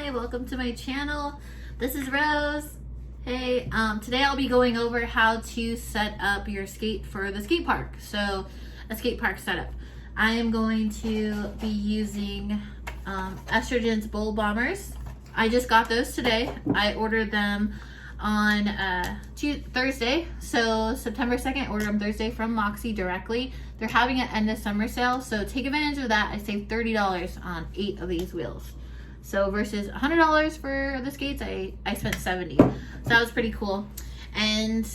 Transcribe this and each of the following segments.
Hi, welcome to my channel. This is Rose. Hey, today I'll be going over how to set up your skate for the skate park. So a skate park setup. I am going to be using Estrogen's Bowl Bombers. I just got those today. I ordered them on Thursday, so September 2nd, ordered them Thursday from Moxie directly. They're having an end of summer sale, so take advantage of that. I saved $30 on 8 of these wheels. So versus $100 for the skates, I spent $70. So that was pretty cool. And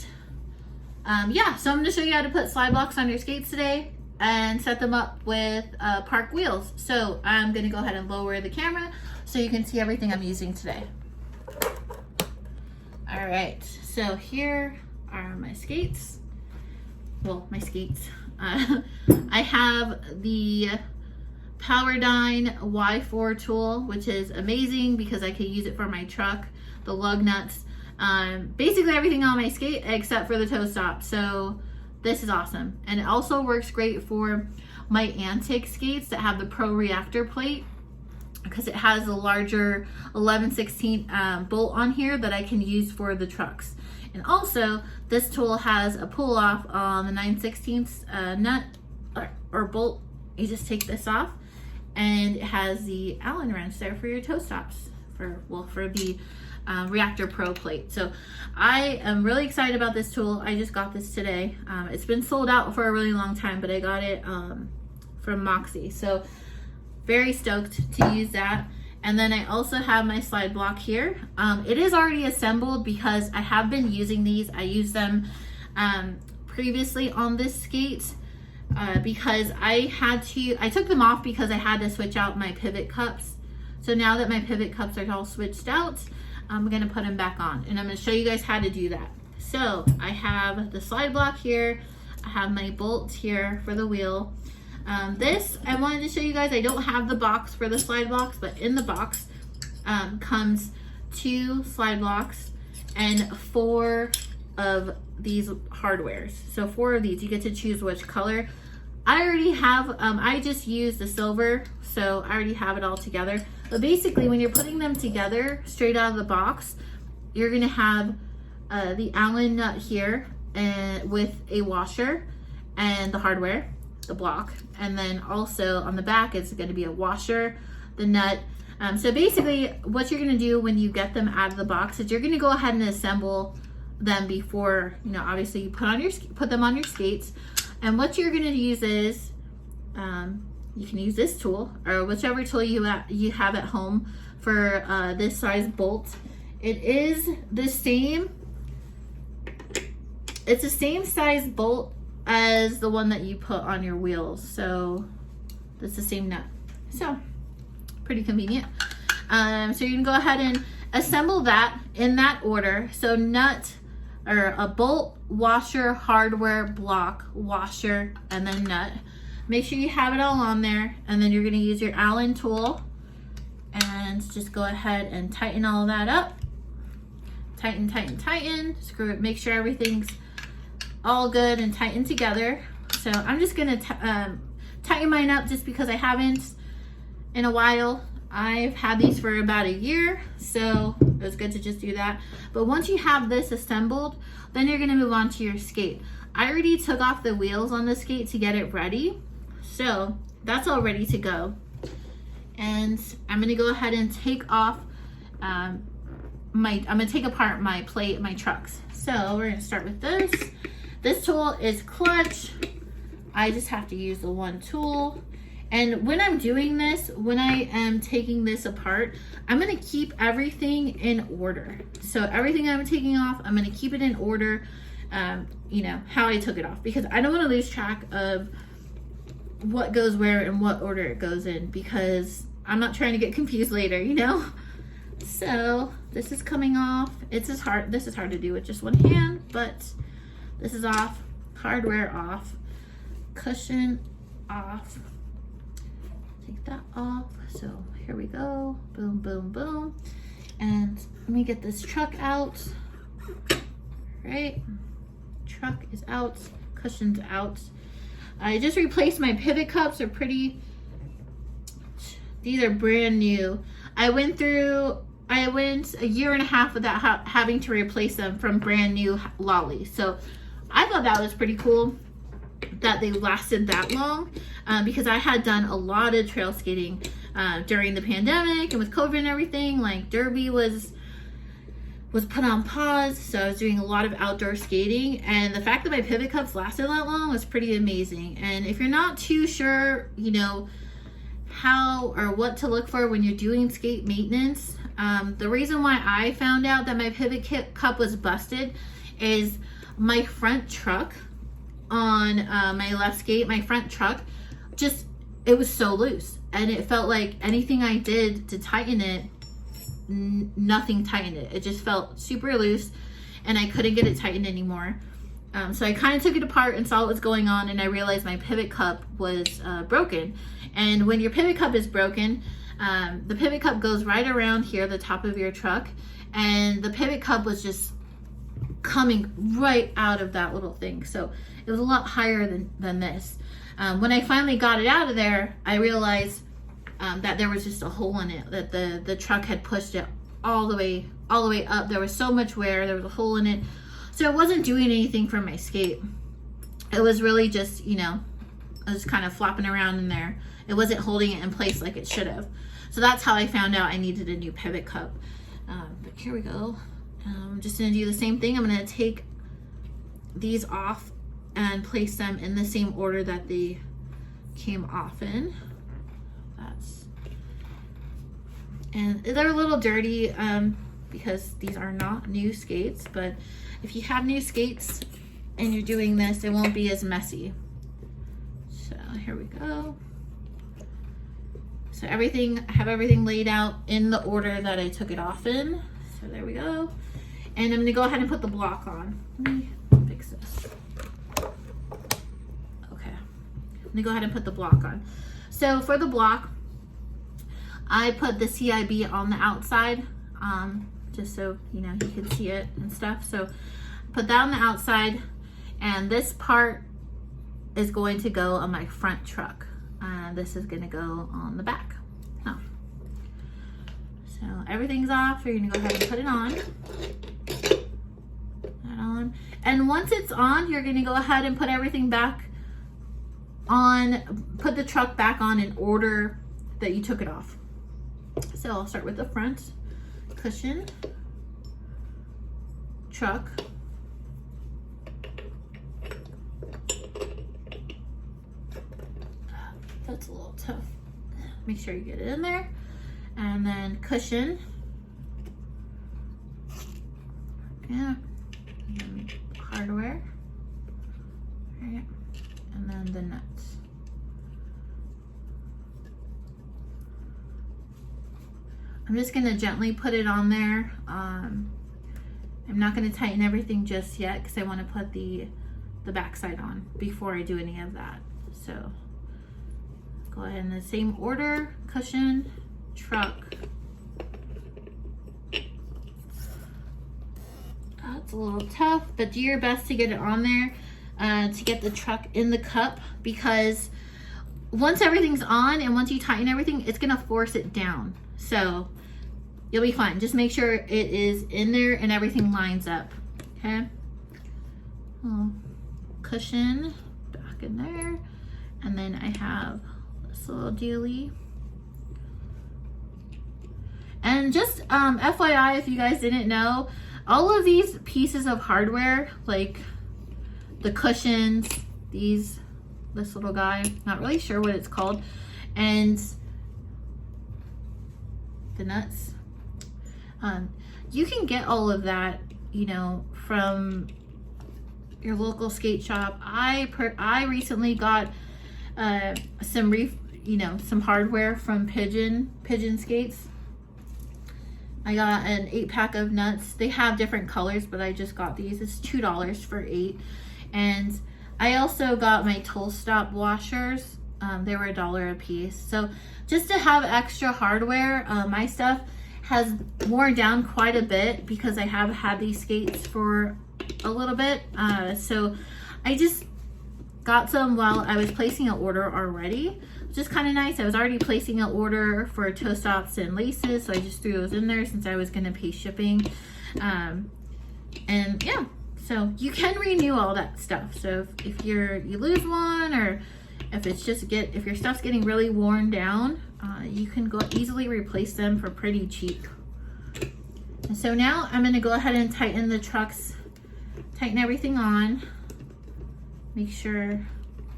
yeah, so I'm gonna show you how to put slide blocks on your skates today and set them up with park wheels. So I'm gonna go ahead and lower the camera so you can see everything I'm using today. All right, so here are my skates. Well, my skates. I have the Powerdyne Y4 tool, which is amazing because I can use it for my truck, the lug nuts, basically everything on my skate except for the toe stop. So this is awesome. And it also works great for my antique skates that have the Pro Reactor plate, because it has a larger 11/16 bolt on here that I can use for the trucks. And also this tool has a pull off on the 9/16 nut or bolt. You just take this off, and it has the Allen wrench there for your toe stops for the Reactor Pro plate. So I am really excited about this tool. I just got this today. It's been sold out for a really long time, but I got it from Moxie. So very stoked to use that. And then I also have my slide block here. It is already assembled because I have been using these. I used them previously on this skate because I took them off because I had to switch out my pivot cups. So now that my pivot cups are all switched out, I'm gonna put them back on, and I'm gonna show you guys how to do that. So I have the slide block here. I have my bolts here for the wheel. This, I wanted to show you guys, I don't have the box for the slide blocks, but in the box comes 2 slide blocks and 4 of these hardwares. So 4 of these, you get to choose which color. I already have, I just used the silver, so I already have it all together. But basically when you're putting them together straight out of the box, you're gonna have the Allen nut here and with a washer and the hardware, the block, and then also on the back it's going to be a washer, the nut. So basically what you're going to do when you get them out of the box is you're going to go ahead and assemble them before, you know, obviously you put them on your skates. And what you're going to use is you can use this tool or whichever tool you have at home for this size bolt. It is the same, it's the same size bolt as the one that you put on your wheels. So that's the same nut. So pretty convenient. So you can go ahead and assemble that in that order. So nut or a bolt, washer, hardware, block, washer, and then nut. Make sure you have it all on there, and then you're gonna use your Allen tool and just go ahead and tighten all that up. Tighten, tighten, tighten. Screw it, make sure everything's all good and tightened together. So I'm just gonna tighten mine up just because I haven't in a while. I've had these for about a year, so it was good to just do that. But once you have this assembled, then you're gonna move on to your skate. I already took off the wheels on the skate to get it ready, so that's all ready to go. And I'm gonna go ahead and take off I'm gonna take apart my plate, my trucks. So we're gonna start with this. This tool is clutch. I just have to use the one tool. And when I'm doing this, when I am taking this apart, I'm gonna keep everything in order. So everything I'm taking off, I'm gonna keep it in order, you know, how I took it off, because I don't wanna lose track of what goes where and what order it goes in, because I'm not trying to get confused later, you know? So this is coming off. This is hard to do with just one hand, but this is off, hardware off, cushion off. Take that off. So here we go. Boom, boom, boom. And let me get this truck out. Right. Truck is out. Cushion's out. I just replaced my pivot cups. They're pretty. These are brand new. I went a year and a half without having to replace them from brand new lollies. So I thought that was pretty cool that they lasted that long, because I had done a lot of trail skating during the pandemic, and with COVID and everything, like Derby was put on pause, so I was doing a lot of outdoor skating, and the fact that my pivot cups lasted that long was pretty amazing. And if you're not too sure, you know, how or what to look for when you're doing skate maintenance, the reason why I found out that my pivot cup was busted is my front truck on my left skate, my front truck, just, it was so loose, and it felt like anything I did to tighten it, nothing tightened it. It just felt super loose, and I couldn't get it tightened anymore. So I kind of took it apart and saw what was going on, and I realized my pivot cup was broken. And when your pivot cup is broken, the pivot cup goes right around here, the top of your truck, and the pivot cup was just coming right out of that little thing. So it was a lot higher than this. When I finally got it out of there, I realized that there was just a hole in it, that the truck had pushed it all the way up. There was so much wear, there was a hole in it. So it wasn't doing anything for my skate. It was really just, you know, I was kind of flopping around in there. It wasn't holding it in place like it should have. So that's how I found out I needed a new pivot cup. But here we go. I'm just gonna do the same thing. I'm gonna take these off and place them in the same order that they came off in. And they're a little dirty because these are not new skates, but if you have new skates and you're doing this, it won't be as messy. So here we go. So I have everything laid out in the order that I took it off in. So there we go. And I'm gonna go ahead and put the block on. Let me fix this. Okay, I'm gonna go ahead and put the block on. So for the block, I put the CIB on the outside, just so, you know, you can see it and stuff. So put that on the outside, and this part is going to go on my front truck. This is gonna go on the back. Oh. So everything's off, you're gonna go ahead and put it on. That on. And once it's on, you're gonna go ahead and put everything back on, put the truck back on in order that you took it off. So I'll start with the front cushion, truck, that's a little tough. Make sure you get it in there. And then cushion, yeah, and then hardware, right, and then the nuts. I'm just gonna gently put it on there. I'm not gonna tighten everything just yet because I wanna put the backside on before I do any of that. So go ahead in the same order, cushion, truck. That's a little tough, but do your best to get it on there, to get the truck in the cup, because once everything's on and once you tighten everything, it's gonna force it down. So you'll be fine. Just make sure it is in there and everything lines up, okay? Cushion back in there. And then I have this little dealie. And just FYI, if you guys didn't know, all of these pieces of hardware, like the cushions, this little guy, not really sure what it's called, and the nuts, you can get all of that, you know, from your local skate shop. I recently got some hardware from Pigeon Skates. I got an 8-pack of nuts. They have different colors, but I just got these. It's $2 for 8. And I also got my tool stop washers. They were $1 a piece. So just to have extra hardware, my stuff has worn down quite a bit because I have had these skates for a little bit. So I just got some while I was placing an order already. which is kind of nice. I was already placing an order for toe stops and laces, so I just threw those in there since I was going to pay shipping. And yeah, so you can renew all that stuff. So if you lose one, or if it's just if your stuff's getting really worn down, you can go easily replace them for pretty cheap. And so now I'm going to go ahead and tighten the trucks, tighten everything on, make sure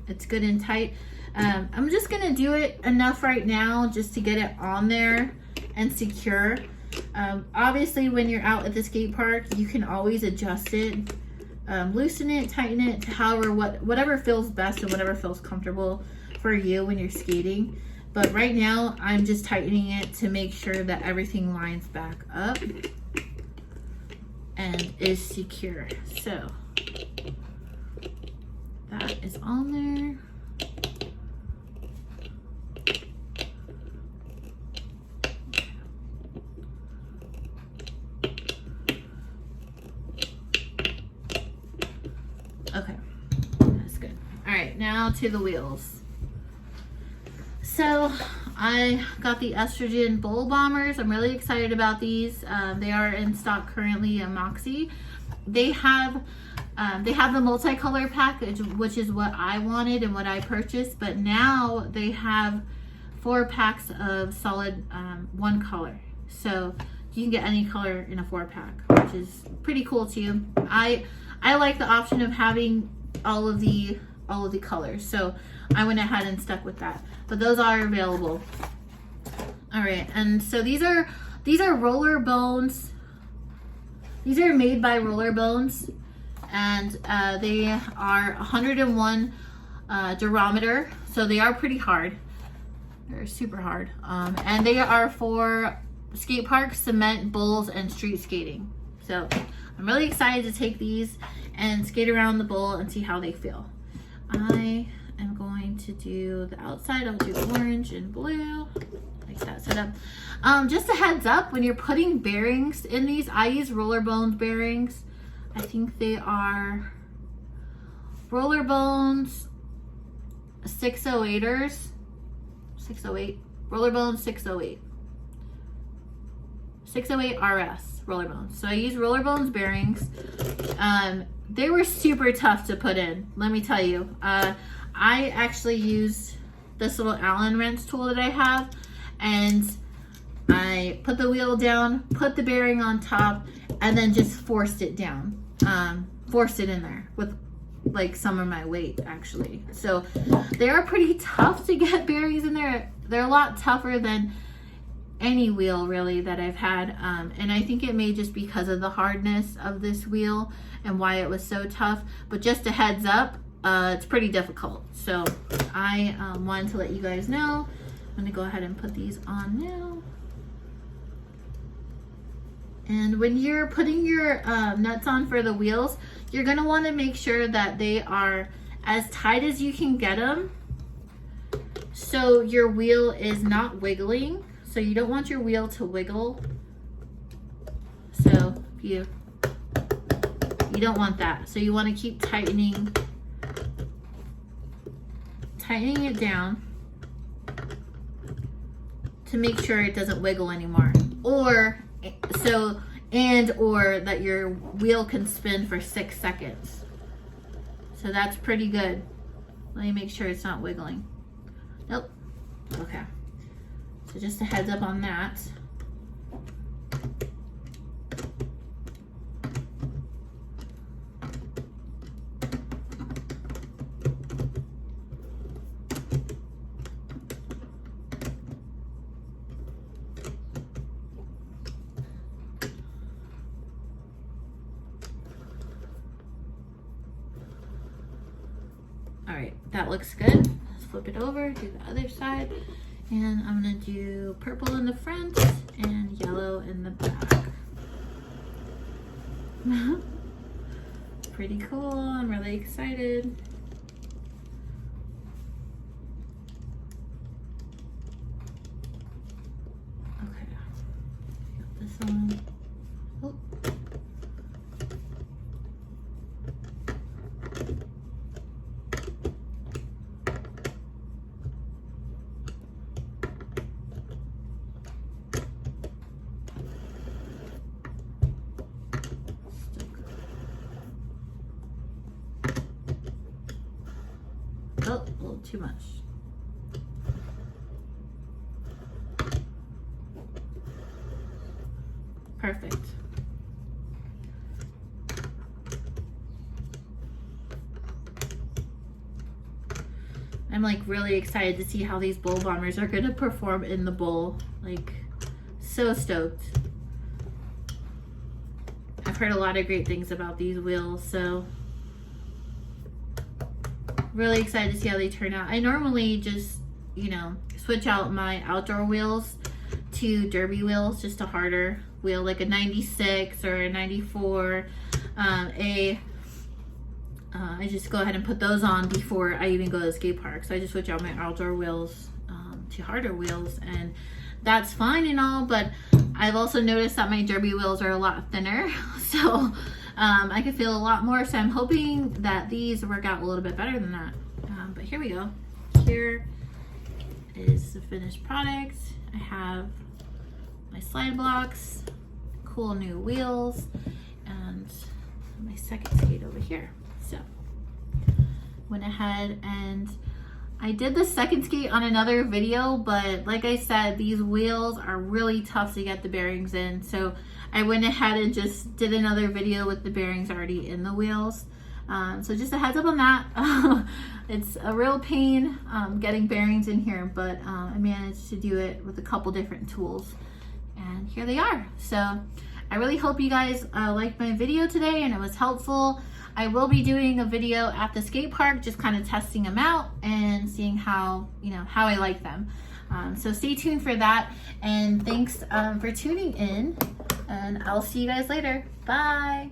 it's good and tight. I'm just going to do it enough right now just to get it on there and secure. Obviously when you're out at the skate park, you can always adjust it, loosen it, tighten it to whatever feels best and whatever feels comfortable for you when you're skating. But right now I'm just tightening it to make sure that everything lines back up and is secure. So that is on there. Okay, that's good. All right, now to the wheels. So I got the Estrogen Bowl Bombers. I'm really excited about these. They are in stock currently at Moxie. They have the multicolor package, which is what I wanted and what I purchased, but now they have 4 packs of solid one color. So you can get any color in a 4-pack, which is pretty cool too. I like the option of having all of the colors, so I went ahead and stuck with that. But those are available. All right, and so these are Roller Bones. These are made by Roller Bones, and they are 101 durometer, so they are pretty hard. They're super hard, and they are for skate parks, cement, bowls, and street skating. So I'm really excited to take these and skate around the bowl and see how they feel. I am going to do the outside. I'll do orange and blue, like that setup. Just a heads up, when you're putting bearings in these, I use Roller Bones bearings. I think they are Roller Bones 608ers. 608. Roller Bones 608. 608 RS Roller Bones. So I use Roller Bones bearings. They were super tough to put in, let me tell you. I actually used this little Allen wrench tool that I have, and I put the wheel down, put the bearing on top, and then just forced it down. Forced it in there with like some of my weight, actually. So they are pretty tough to get bearings in there. They're a lot tougher than any wheel really that I've had, and I think it may just because of the hardness of this wheel and why it was so tough. But just a heads up, it's pretty difficult. So I wanted to let you guys know. I'm gonna go ahead and put these on now. And when you're putting your nuts on for the wheels, you're gonna want to make sure that they are as tight as you can get them, so your wheel is not wiggling. So you don't want your wheel to wiggle. So you don't want that. So you want to keep tightening it down to make sure it doesn't wiggle anymore. Or that your wheel can spin for 6 seconds. So that's pretty good. Let me make sure it's not wiggling. Nope. Okay. So just a heads up on that. All right, that looks good. Let's flip it over, do the other side. And I'm gonna do purple in the front and yellow in the back. Pretty cool, I'm really excited. Okay, got this on. Oh. little too much. Perfect. I'm like really excited to see how these bowl bombers are going to perform in the bowl. Like, so stoked. I've heard a lot of great things about these wheels, so really excited to see how they turn out. I normally just, you know, switch out my outdoor wheels to derby wheels, just a harder wheel, like a 96 or a 94 I just go ahead and put those on before I even go to the skate park. So I just switch out my outdoor wheels to harder wheels, and that's fine and all, but I've also noticed that my derby wheels are a lot thinner, so I can feel a lot more. So I'm hoping that these work out a little bit better than that. But here we go. Here is the finished product. I have my slide blocks, cool new wheels, and my second skate over here. So went ahead and I did the second skate on another video, but like I said, these wheels are really tough to get the bearings in. So I went ahead and just did another video with the bearings already in the wheels. So just a heads up on that. It's a real pain getting bearings in here, but I managed to do it with a couple different tools. And here they are. So I really hope you guys liked my video today and it was helpful. I will be doing a video at the skate park, just kind of testing them out and seeing how, you know, how I like them. So stay tuned for that. And thanks for tuning in, and I'll see you guys later. Bye.